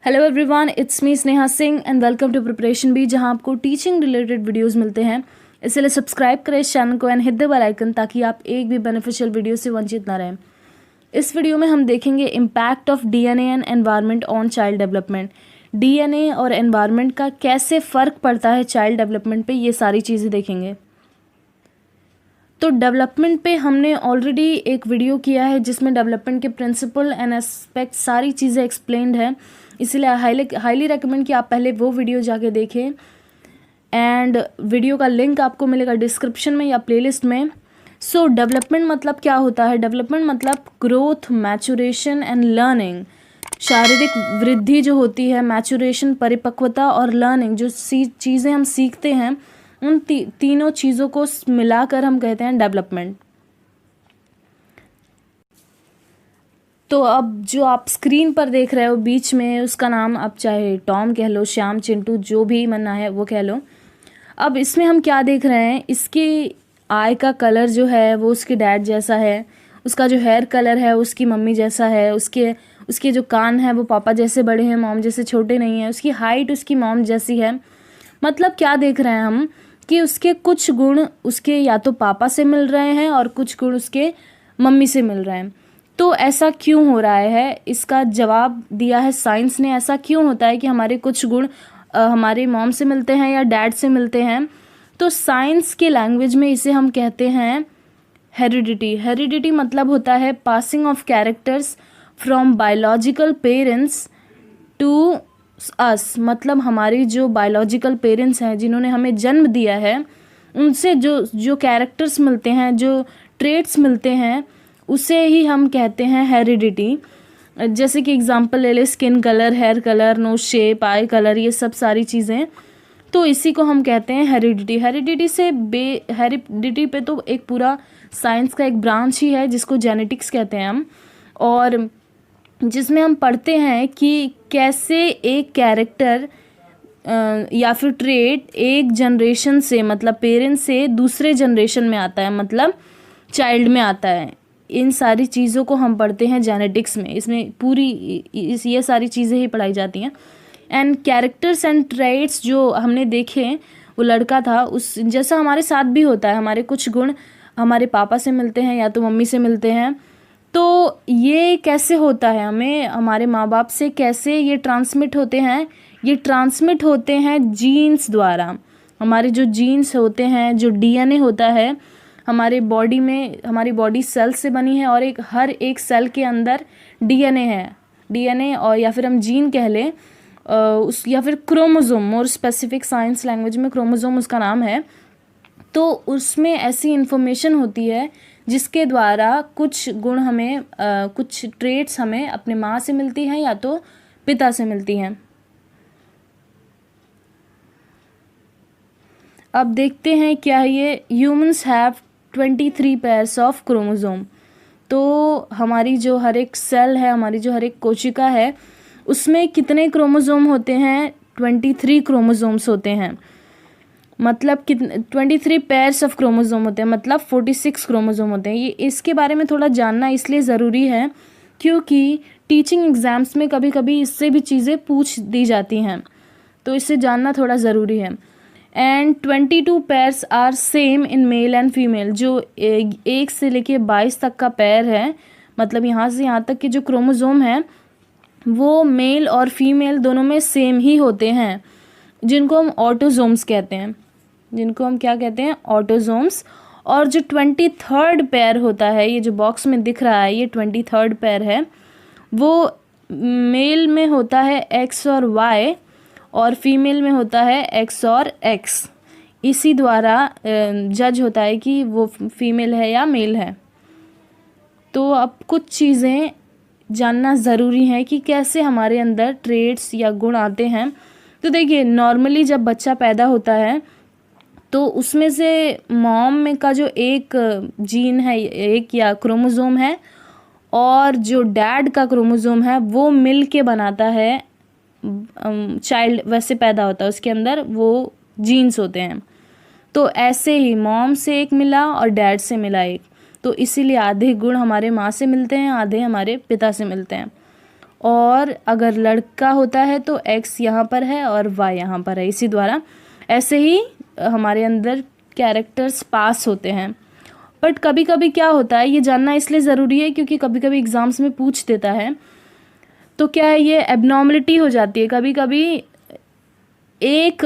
Hello everyone, it's me Sneha Singh and welcome to preparation B, जहां आपको teaching related videos मिलते हैं। इसलिए सब्सक्राइब करें इस चैनल को and hit the bell icon ताकि आप एक भी बेनिफिशियल वीडियो से वंचित ना रहें। इस वीडियो में हम देखेंगे impact of DNA and environment on child development. DNA और एनवायरनमेंट का कैसे फ़र्क पड़ता है चाइल्ड डेवलपमेंट पे, ये सारी चीज़ें देखेंगे। तो डेवलपमेंट पे हमने ऑलरेडी एक वीडियो किया है जिसमें डेवलपमेंट के प्रिंसिपल एंड एस्पेक्ट सारी चीज़ें एक्सप्लेन्ड है, इसीलिए हाईली रेकमेंड कि आप पहले वो वीडियो जाके देखें। एंड वीडियो का लिंक आपको मिलेगा डिस्क्रिप्शन में या प्लेलिस्ट में। सो डेवलपमेंट मतलब क्या होता है? डेवलपमेंट मतलब ग्रोथ, मैचुरेशन एंड लर्निंग। शारीरिक वृद्धि जो होती है, मैचुरेशन परिपक्वता, और लर्निंग जो चीज़ें हम सीखते हैं, उन तीनों चीज़ों को मिलाकर हम कहते हैं डेवलपमेंट। तो अब जो आप स्क्रीन पर देख रहे हो बीच में, उसका नाम आप चाहे टॉम कह लो, श्याम, चिंटू, जो भी मना है वो कह लो। अब इसमें हम क्या देख रहे हैं, इसकी आई का कलर जो है वो उसके डैड जैसा है, उसका जो हेयर कलर है उसकी मम्मी जैसा है, उसके जो कान है वो पापा जैसे बड़े हैं, मॉम जैसे छोटे नहीं हैं, उसकी हाइट उसकी मॉम जैसी है। मतलब क्या देख रहे हैं हम कि उसके कुछ गुण उसके या तो पापा से मिल रहे हैं और कुछ गुण उसके मम्मी से मिल रहे हैं। तो ऐसा क्यों हो रहा है, इसका जवाब दिया है साइंस ने। ऐसा क्यों होता है कि हमारे कुछ गुण हमारे मॉम से मिलते हैं या डैड से मिलते हैं? तो साइंस के लैंग्वेज में इसे हम कहते हैं हेरिडिटी। हेरिडिटी मतलब होता है passing of characters from biological parents to us. मतलब हमारी जो बायोलॉजिकल पेरेंट्स हैं जिन्होंने हमें जन्म दिया है, उनसे जो कैरेक्टर्स मिलते हैं, जो ट्रेट्स मिलते हैं, उसे ही हम कहते हैं हेरिडिटी। जैसे कि एग्जांपल ले ले, skin colour, hair colour, nose shape, eye colour, ये सब सारी चीज़ें, तो इसी को हम कहते हैं हेरिडिटी। हेरिडिटी पे तो एक पूरा साइंस का एक ब्रांच ही है जिसको जेनेटिक्स कहते हैं हम, और जिसमें हम पढ़ते हैं कि कैसे एक कैरेक्टर या फिर ट्रेट एक जनरेशन से, मतलब पेरेंट्स से दूसरे जनरेशन में आता है, मतलब चाइल्ड में आता है। इन सारी चीज़ों को हम पढ़ते हैं जेनेटिक्स में। इसमें ये सारी चीज़ें ही पढ़ाई जाती हैं। एंड कैरेक्टर्स एंड ट्रेट्स जो हमने देखे, वो लड़का था उस जैसा हमारे साथ भी होता है। हमारे कुछ गुण हमारे पापा से मिलते हैं या तो मम्मी से मिलते हैं। तो ये कैसे होता है, हमें हमारे माँ बाप से कैसे ये ट्रांसमिट होते हैं? ये ट्रांसमिट होते हैं जीन्स द्वारा। हमारे जो जीन्स होते हैं, जो डीएनए होता है हमारे बॉडी में, हमारी बॉडी सेल से बनी है और हर एक सेल के अंदर डीएनए है। डीएनए और या फिर हम जीन कह लें, या फिर chromosome, more specific science language में क्रोमोसोम उसका नाम है। तो उसमें ऐसी इन्फॉर्मेशन होती है जिसके द्वारा कुछ गुण हमें, कुछ ट्रेट्स हमें अपने माँ से मिलती हैं या तो पिता से मिलती हैं। अब देखते हैं क्या है ये। Humans have 23 pairs of chromosome. तो हमारी जो हर एक सेल है, हमारी जो हर एक कोशिका है, उसमें कितने क्रोमोसोम होते हैं? 23 क्रोमोसोम्स होते हैं। मतलब कितने 23 पेयर्स ऑफ क्रोमोसोम होते हैं, मतलब 46 क्रोमोसोम होते हैं। ये इसके बारे में थोड़ा जानना इसलिए ज़रूरी है क्योंकि टीचिंग एग्ज़ाम्स में कभी कभी इससे भी चीज़ें पूछ दी जाती हैं, तो इससे जानना थोड़ा ज़रूरी है। And 22 pairs are same in male and female. जो 1 से लेके 22 तक का पेयर है, मतलब यहाँ से यहाँ तक के जो क्रोमोसोम है वो मेल और फीमेल दोनों में सेम ही होते हैं, जिनको हम ऑटोसोम्स कहते हैं। जिनको हम क्या कहते हैं? ऑटोसोम्स। और जो 23rd पेयर होता है, ये जो बॉक्स में दिख रहा है, ये 23rd पेयर है, वो मेल में होता है एक्स और वाई और फीमेल में होता है एक्स और एक्स। इसी द्वारा जज होता है कि वो फीमेल है या मेल है। तो अब कुछ चीज़ें जानना ज़रूरी है कि कैसे हमारे अंदर ट्रेट्स या गुण आते हैं। तो देखिए, नॉर्मली जब बच्चा पैदा होता है तो उसमें से मॉम में का जो एक जीन है, एक या क्रोमोसोम है, और जो डैड का क्रोमोसोम है, वो मिल के बनाता है चाइल्ड। वैसे पैदा होता है, उसके अंदर वो जीन्स होते हैं। तो ऐसे ही मॉम से एक मिला और डैड से मिला एक, तो इसीलिए आधे गुण हमारे माँ से मिलते हैं, आधे हमारे पिता से मिलते हैं। और अगर लड़का होता है तो एक्स यहाँ पर है और वाई यहाँ पर है। इसी द्वारा ऐसे ही हमारे अंदर कैरेक्टर्स पास होते हैं। बट कभी कभी क्या होता है, ये जानना इसलिए ज़रूरी है क्योंकि कभी कभी एग्ज़ाम्स में पूछ देता है, तो क्या है ये एबनॉर्मलिटी हो जाती है। कभी कभी एक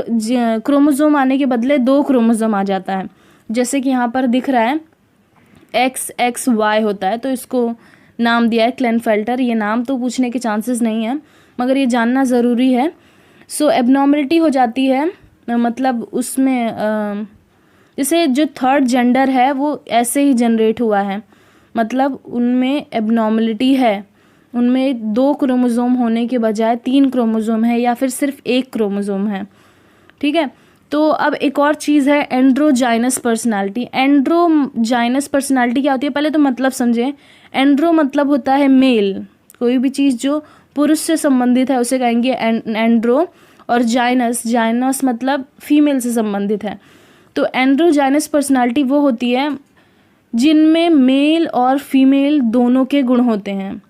क्रोमोसोम आने के बदले 2 क्रोमोसोम आ जाता है, जैसे कि यहाँ पर दिख रहा है XXY होता है, तो इसको नाम दिया है क्लेनफेल्टर। ये नाम तो पूछने के चांसेस नहीं है, मगर ये जानना ज़रूरी है। सो एबनॉर्मलिटी हो जाती है, मतलब उसमें जैसे जो थर्ड जेंडर है वो ऐसे ही जनरेट हुआ है, मतलब उनमें एबनॉर्मलिटी है, उनमें 2 क्रोमोसोम होने के बजाय 3 क्रोमोसोम है या फिर सिर्फ 1 क्रोमोसोम है। ठीक है, तो अब एक और चीज़ है एंड्रोजाइनस पर्सनालिटी। एंड्रोजाइनस पर्सनालिटी क्या होती है, पहले तो मतलब समझें। एंड्रो मतलब होता है मेल, कोई भी चीज़ जो पुरुष से संबंधित है उसे कहेंगे एंड्रो, और जाइनस मतलब फीमेल से संबंधित है। तो एंड्रोजाइनस पर्सनालिटी वो होती है जिनमें मेल और फीमेल दोनों के गुण होते हैं,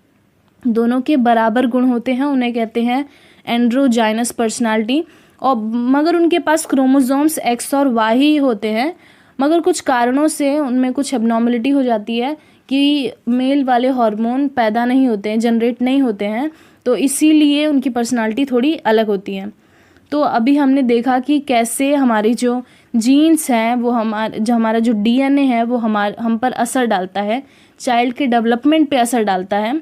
दोनों के बराबर गुण होते हैं, उन्हें कहते हैं एंड्रोजाइनस पर्सनालिटी। और मगर उनके पास क्रोमोसोम्स एक्स और वाई ही होते हैं, मगर कुछ कारणों से उनमें कुछ एबनॉर्मलिटी हो जाती है कि मेल वाले हार्मोन पैदा नहीं होते हैं, जनरेट नहीं होते हैं, तो इसीलिए उनकी पर्सनालिटी थोड़ी अलग होती है। तो अभी हमने देखा कि कैसे हमारी जो जीन्स हैं वो हमारा जो DNA है वो हम पर असर डालता है, चाइल्ड के डेवलपमेंट पे असर डालता है।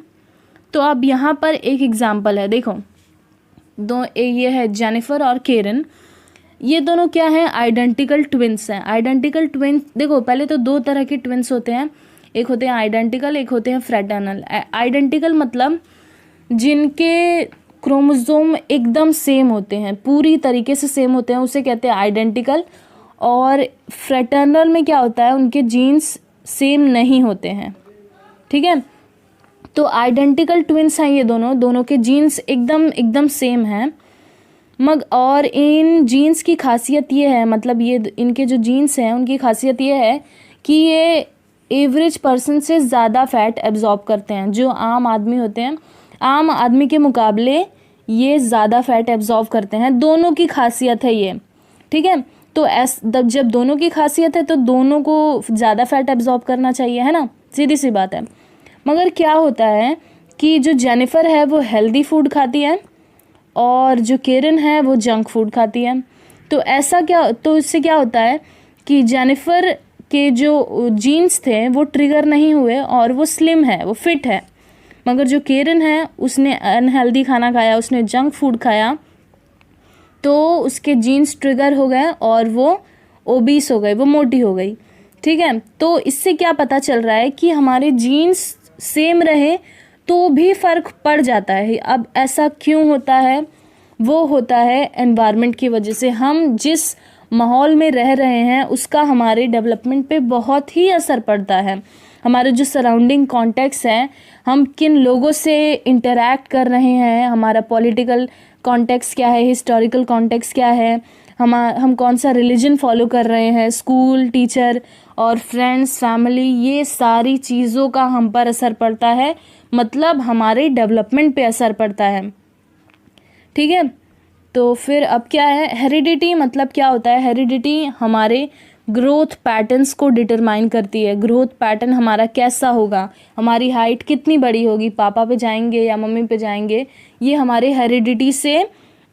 तो अब यहाँ पर एक एग्जांपल है, देखो ये है जेनिफर और केरन। ये दोनों क्या हैं, आइडेंटिकल ट्विंस हैं। आइडेंटिकल ट्विंस, देखो पहले तो 2 तरह के ट्विंस होते हैं, एक होते हैं आइडेंटिकल, एक होते हैं फ्रेटर्नल। आइडेंटिकल मतलब जिनके क्रोमोसोम एकदम सेम होते हैं, पूरी तरीके से सेम होते हैं, उसे कहते हैं आइडेंटिकल। और फ्रेटर्नल में क्या होता है, उनके जीन्स सेम नहीं होते हैं। ठीक है, तो आइडेंटिकल ट्विंस हैं ये दोनों के जीन्स एकदम सेम हैं। और इन जीन्स की खासियत ये है, मतलब ये इनके जो जीन्स हैं उनकी खासियत ये है कि ये एवरेज पर्सन से ज़्यादा फैट एब्जॉर्ब करते हैं। जो आम आदमी होते हैं, आम आदमी के मुकाबले ये ज़्यादा फैट एब्जॉर्ब करते हैं। दोनों की खासियत है ये। ठीक है, तो जब दोनों की खासियत है तो दोनों को ज़्यादा फैट एब्जॉर्ब करना चाहिए, है ना, सीधी सी बात है। मगर क्या होता है कि जो जेनिफर है वो हेल्दी फूड खाती है और जो केरन है वो जंक फूड खाती है। तो इससे क्या होता है कि जेनिफर के जो जीन्स थे वो ट्रिगर नहीं हुए और वो स्लिम है, वो फिट है। मगर जो केरन है उसने अनहेल्दी खाना खाया, उसने जंक फूड खाया, तो उसके जीन्स ट्रिगर हो गए और वो ओबीस हो गई, वो मोटी हो गई। ठीक है, तो इससे क्या पता चल रहा है कि हमारे जीन्स सेम रहे तो भी फ़र्क पड़ जाता है। अब ऐसा क्यों होता है, वो होता है एनवायरनमेंट की वजह से। हम जिस माहौल में रह रहे हैं उसका हमारे डेवलपमेंट पे बहुत ही असर पड़ता है। हमारे जो सराउंडिंग कॉन्टेक्स्ट है, हम किन लोगों से इंटरैक्ट कर रहे हैं, हमारा पॉलिटिकल कॉन्टेक्स्ट क्या है, हिस्टोरिकल कॉन्टेक्स्ट क्या है, हम कौन सा रिलीजन फॉलो कर रहे हैं, स्कूल, टीचर और फ्रेंड्स, फैमिली, ये सारी चीज़ों का हम पर असर पड़ता है, मतलब हमारे डेवलपमेंट पे असर पड़ता है। ठीक है, तो फिर अब क्या है, हेरिडिटी मतलब क्या होता है। हेरिडिटी हमारे ग्रोथ पैटर्न्स को डिटरमाइन करती है। ग्रोथ पैटर्न हमारा कैसा होगा, हमारी हाइट कितनी बड़ी होगी, पापा पे जाएंगे या मम्मी पे जाएंगे, ये हमारे हेरिडिटी से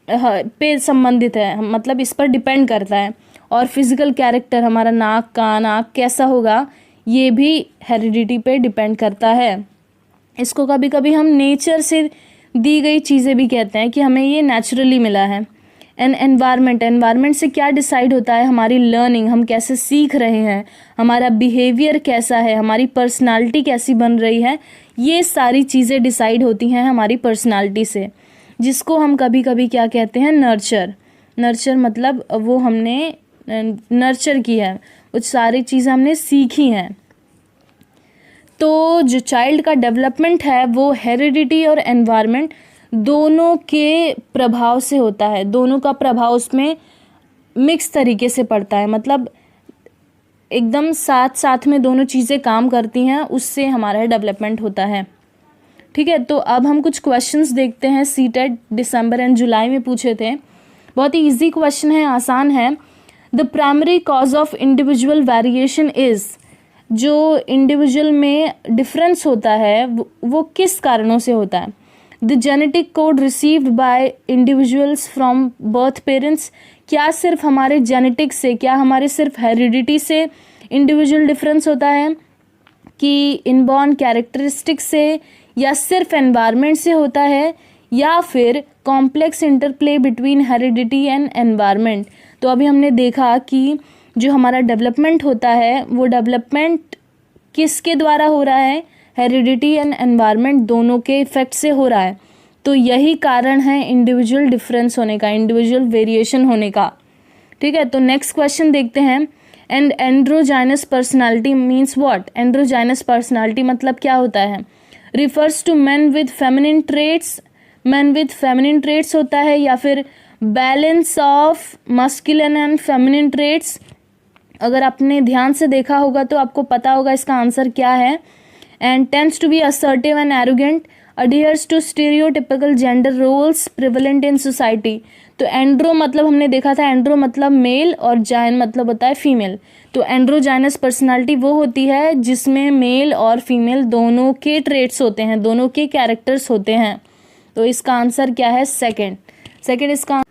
पे संबंधित है, मतलब इस पर डिपेंड करता है। और फिज़िकल कैरेक्टर, हमारा नाक, कान, आँख कैसा होगा, ये भी हेरिडिटी पे डिपेंड करता है। इसको कभी कभी हम नेचर से दी गई चीज़ें भी कहते हैं कि हमें ये नेचुरली मिला है। एनवायरनमेंट से क्या डिसाइड होता है, हमारी लर्निंग, हम कैसे सीख रहे हैं, हमारा बिहेवियर कैसा है, हमारी पर्सनालिटी कैसी बन रही है, ये सारी चीज़ें डिसाइड होती हैं हमारी पर्सनालिटी से, जिसको हम कभी कभी क्या कहते हैं, नर्चर मतलब वो हमने नर्चर की है, वो सारी चीज़ें हमने सीखी हैं। तो जो चाइल्ड का डेवलपमेंट है वो हेरिडिटी और एनवायरनमेंट दोनों के प्रभाव से होता है। दोनों का प्रभाव उसमें मिक्स तरीके से पड़ता है, मतलब एकदम साथ साथ में दोनों चीज़ें काम करती हैं, उससे हमारा डेवलपमेंट होता है। ठीक। ठीक है, तो अब हम कुछ क्वेश्चंस देखते हैं। सीटेट दिसंबर एंड जुलाई में पूछे थे, बहुत ही इजी क्वेश्चन है, आसान है। The primary cause of individual variation is, जो इंडिविजुअल में डिफरेंस होता है वो किस कारणों से होता है? The genetic code received by individuals from birth parents, क्या सिर्फ हमारे जेनेटिक से, क्या हमारे सिर्फ हेरिडिटी से इंडिविजुअल डिफरेंस होता है, कि इनबॉर्न कैरेक्टरिस्टिक से, या सिर्फ एनवायरनमेंट से होता है, या फिर complex interplay between heredity and environment? तो अभी हमने देखा कि जो हमारा डेवलपमेंट होता है वो डेवलपमेंट किसके द्वारा हो रहा है? हेरिडिटी एंड एनवायरनमेंट दोनों के इफेक्ट से हो रहा है। तो यही कारण है इंडिविजुअल डिफरेंस होने का, इंडिविजुअल वेरिएशन होने का। ठीक है, तो नेक्स्ट क्वेश्चन देखते हैं। And androgynous personality means what? Androgynous personality मतलब क्या होता है? Refers to man with feminine traits, man with feminine traits होता है, या फिर balance of masculine and feminine traits? अगर आपने ध्यान से देखा होगा तो आपको पता होगा इसका आंसर क्या है। And tends to be assertive and arrogant, adheres to stereotypical gender roles prevalent in society। तो एंड्रो मतलब हमने देखा था, एंड्रो मतलब मेल और जाइन मतलब होता है फीमेल। तो एंड्रोजाइनस पर्सनालिटी वो होती है जिसमें मेल और फीमेल दोनों के ट्रेट्स होते हैं, दोनों के कैरेक्टर्स होते हैं। तो इसका आंसर क्या है? सेकंड इसका।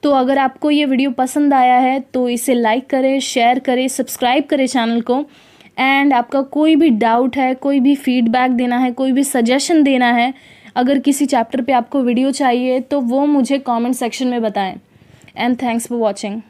तो अगर आपको ये वीडियो पसंद आया है तो इसे लाइक करें, शेयर करें, सब्सक्राइब करें चैनल को। एंड आपका कोई भी डाउट है, कोई भी फीडबैक देना है, कोई भी सजेशन देना है, अगर किसी चैप्टर पे आपको वीडियो चाहिए तो वो मुझे कमेंट सेक्शन में बताएं। And thanks for watching.